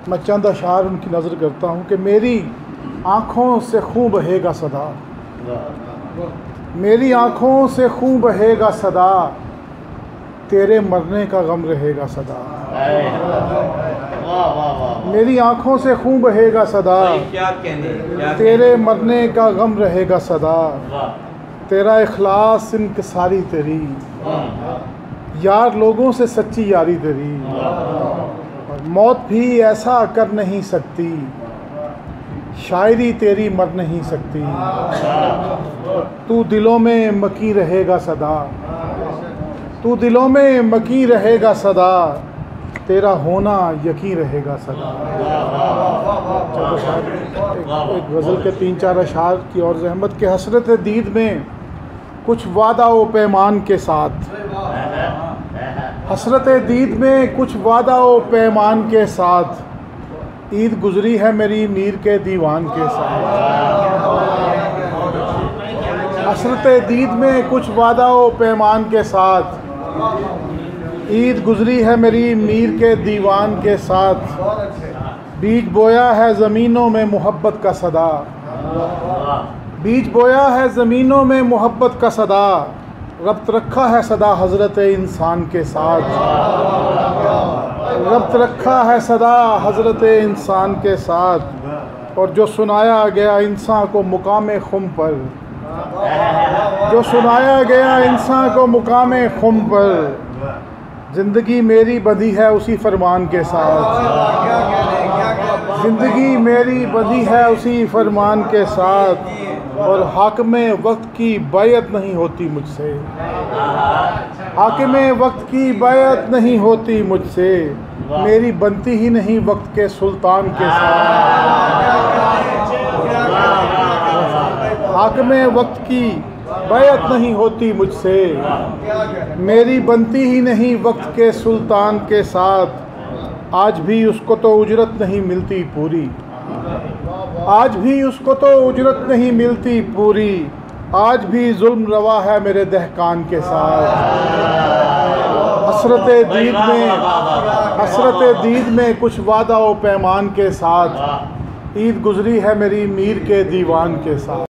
मैं चंद अशार उनकी नज़र करता हूँ कि मेरी आँखों से खून बहेगा सदा, मेरी आँखों से खून बहेगा सदा, तेरे मरने का गम रहेगा सदा। मेरी आँखों से खून बहेगा सदा, तेरे मरने का गम रहेगा सदा। तेरा इखलास इनकिसारी तेरी, यार लोगों से सच्ची यारी तेरी, और मौत भी ऐसा कर नहीं सकती, शायरी तेरी मर नहीं सकती। तू दिलों में मकी रहेगा सदा, तू दिलों में मकी रहेगा सदा, तेरा होना यकीन रहेगा सदा। एक गज़ल के 3-4 अशार की और ज़हमत के हसरत दीद में कुछ वादा व पैमान के साथ, हसरत दीद में कुछ वादा व पैमान के साथ, ईद गुज़री है मेरी मीर के दीवान के साथ। हसरत दीद में कुछ वादा व पैमान के साथ, ईद गुज़री है मेरी मीर के दीवान के साथ। बीज बोया है ज़मीनों में मोहब्बत का सदा, बीज बोया है ज़मीनों में मोहब्बत का सदा, रब्त रखा है सदा हज़रत इंसान के साथ, रब्त रखा है सदा हज़रत इंसान के साथ। और जो सुनाया गया इंसान को मुकाम खुम पर, जो सुनाया गया इंसान को मुकाम खुम पर, ज़िंदगी मेरी बंधी है उसी फरमान के साथ, ज़िंदगी मेरी बंधी है उसी फरमान के साथ। और हाकिम वक्त की बैयत नहीं होती मुझसे, हाकिम वक्त की बैयत नहीं होती मुझसे, मेरी बनती ही नहीं वक्त के सुल्तान के साथ। हाकिम वक्त की बैयत नहीं होती मुझसे, मेरी बनती ही नहीं वक्त के सुल्तान के साथ। आज भी उसको तो उजरत नहीं मिलती पूरी, आज भी उसको तो उजरत नहीं मिलती पूरी, आज भी जुल्म रवा है मेरे दहकान के साथ। हसरत दीद में, हसरत दीद में कुछ वादा व पैमान के साथ, ईद गुज़री है मेरी मीर के दीवान के साथ।